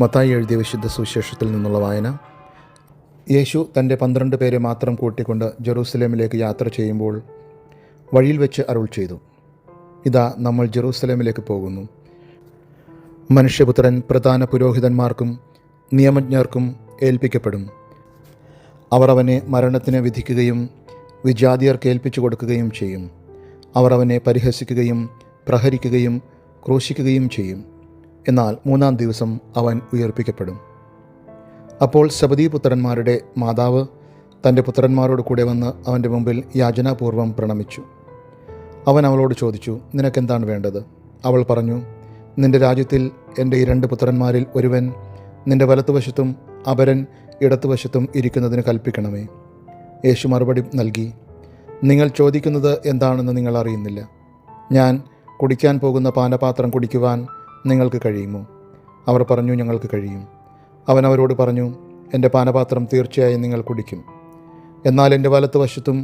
മത്തായി എഴുതിയ വിശുദ്ധ സുവിശേഷത്തിൽ നിന്നുള്ള വായന. യേശു തൻ്റെ 12 പേരെ മാത്രം കൂട്ടിക്കൊണ്ട് ജെറൂസലേമിലേക്ക് യാത്ര ചെയ്യുമ്പോൾ വഴിയിൽ വെച്ച് അരുൾ ചെയ്തു, ഇതാ നമ്മൾ ജെറൂസലേമിലേക്ക് പോകുന്നു. മനുഷ്യപുത്രൻ പ്രധാന പുരോഹിതന്മാർക്കും നിയമജ്ഞർക്കും ഏൽപ്പിക്കപ്പെടും. അവർ അവനെ മരണത്തിന് വിധിക്കുകയും വിജാതിയർക്ക് ഏൽപ്പിച്ചു കൊടുക്കുകയും ചെയ്യും. അവർ അവനെ പരിഹസിക്കുകയും പ്രഹരിക്കുകയും ക്രൂശിക്കുകയും ചെയ്യും. എന്നാൽ 3-ാം ദിവസം അവൻ ഉയർപ്പിക്കപ്പെടും. അപ്പോൾ സബദീപുത്രന്മാരുടെ മാതാവ് തൻ്റെ പുത്രന്മാരോട് കൂടെ വന്ന് അവൻ്റെ മുമ്പിൽ യാചനാപൂർവം പ്രണമിച്ചു. അവൻ അവളോട് ചോദിച്ചു, നിനക്കെന്താണ് വേണ്ടത്? അവൾ പറഞ്ഞു, നിൻ്റെ രാജ്യത്തിൽ എൻ്റെ 2 പുത്രന്മാരിൽ ഒരുവൻ നിൻ്റെ വലത്തുവശത്തും അപരൻ ഇടത്തുവശത്തും ഇരിക്കുന്നതിന് കൽപ്പിക്കണമേ. യേശു മറുപടി നൽകി, നിങ്ങൾ ചോദിക്കുന്നത് എന്താണെന്ന് നിങ്ങൾ അറിയുന്നില്ല. ഞാൻ കുടിക്കാൻ പോകുന്ന പാനപാത്രം കുടിക്കുവാൻ നിങ്ങൾക്ക് കഴിയുമോ? അവർ പറഞ്ഞു, ഞങ്ങൾക്ക് കഴിയും. അവൻ അവരോട് പറഞ്ഞു, എൻ്റെ പാനപാത്രം തീർച്ചയായും നിങ്ങൾ കുടിക്കും. എന്നാൽ എൻ്റെ വലത്തുവശത്തും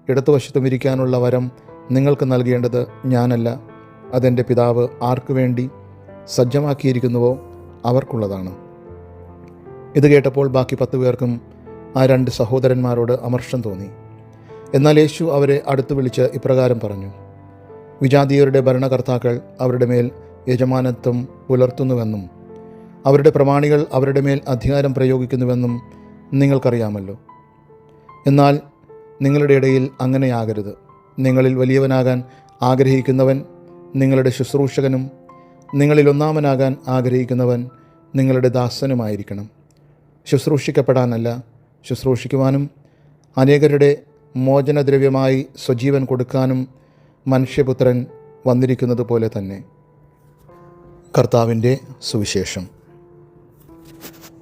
ഇടത്തുവശത്തും ഇരിക്കാനുള്ള വരം നിങ്ങൾക്ക് നൽകേണ്ടത് ഞാനല്ല, അതെൻ്റെ പിതാവ് ആർക്കു വേണ്ടി സജ്ജമാക്കിയിരിക്കുന്നുവോ അവർക്കുള്ളതാണ്. ഇത് കേട്ടപ്പോൾ ബാക്കി 10 പേർക്കും ആ 2 സഹോദരന്മാരോട് അമർഷം തോന്നി. എന്നാൽ യേശു അവരെ അടുത്ത് വിളിച്ച് ഇപ്രകാരം പറഞ്ഞു, വിജാതീയരുടെ ഭരണകർത്താക്കൾ അവരുടെ മേൽ യജമാനത്വം പുലർത്തുന്നുവെന്നും അവരുടെ പ്രമാണികൾ അവരുടെ മേൽ അധികാരം പ്രയോഗിക്കുന്നുവെന്നും നിങ്ങൾക്കറിയാമല്ലോ. എന്നാൽ നിങ്ങളുടെ ഇടയിൽ അങ്ങനെയാകരുത്. നിങ്ങളിൽ വലിയവനാകാൻ ആഗ്രഹിക്കുന്നവൻ നിങ്ങളുടെ ശുശ്രൂഷകനും നിങ്ങളിൽ ഒന്നാമനാകാൻ ആഗ്രഹിക്കുന്നവൻ നിങ്ങളുടെ ദാസനുമായിരിക്കണം. ശുശ്രൂഷിക്കപ്പെടാനല്ല, ശുശ്രൂഷിക്കുവാനും അനേകരുടെ മോചനദ്രവ്യമായി സ്വജീവൻ കൊടുക്കാനും മനുഷ്യപുത്രൻ വന്നിരിക്കുന്നത് പോലെ തന്നെ. കർത്താവിൻ്റെ സുവിശേഷം.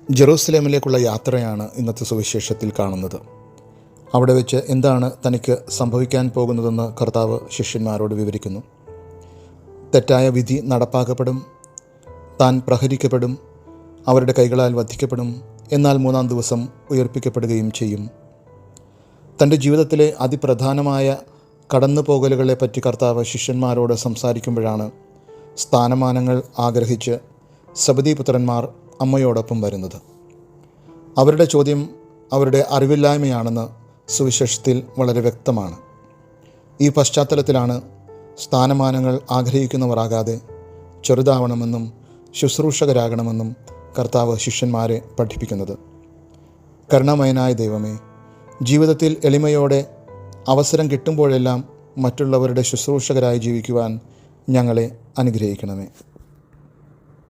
ജെറൂസലേമിലേക്കുള്ള യാത്രയാണ് ഇന്നത്തെ സുവിശേഷത്തിൽ കാണുന്നത്. അവിടെ വെച്ച് എന്താണ് തനിക്ക് സംഭവിക്കാൻ പോകുന്നതെന്ന് കർത്താവ് ശിഷ്യന്മാരോട് വിവരിക്കുന്നു. തെറ്റായ വിധി നടപ്പാക്കപ്പെടും, താൻ പ്രഹരിക്കപ്പെടും, അവരുടെ കൈകളാൽ വധിക്കപ്പെടും, എന്നാൽ 3-ാം ദിവസം ഉയർപ്പിക്കപ്പെടുകയും ചെയ്യും. തൻ്റെ ജീവിതത്തിലെ അതിപ്രധാനമായ കടന്നുപോകലുകളെപ്പറ്റി കർത്താവ് ശിഷ്യന്മാരോട് സംസാരിക്കുമ്പോഴാണ് സ്ഥാനമാനങ്ങൾ ആഗ്രഹിച്ച് സബദീപുത്രന്മാർ അമ്മയോടൊപ്പം വരുന്നത്. അവരുടെ ചോദ്യം അവരുടെ അറിവില്ലായ്മയാണെന്ന് സുവിശേഷത്തിൽ വളരെ വ്യക്തമാണ്. ഈ പശ്ചാത്തലത്തിലാണ് സ്ഥാനമാനങ്ങൾ ആഗ്രഹിക്കുന്നവരാകാതെ ചെറുതാവണമെന്നും ശുശ്രൂഷകരാകണമെന്നും കർത്താവ് ശിഷ്യന്മാരെ പഠിപ്പിക്കുന്നത്. കരുണാമയനായ ദൈവമേ, ജീവിതത്തിൽ എളിമയോടെ അവസരം കിട്ടുമ്പോഴെല്ലാം മറ്റുള്ളവരുടെ ശുശ്രൂഷകരായി ജീവിക്കുവാൻ ഞങ്ങളെ അനുഗ്രഹിക്കണമേ.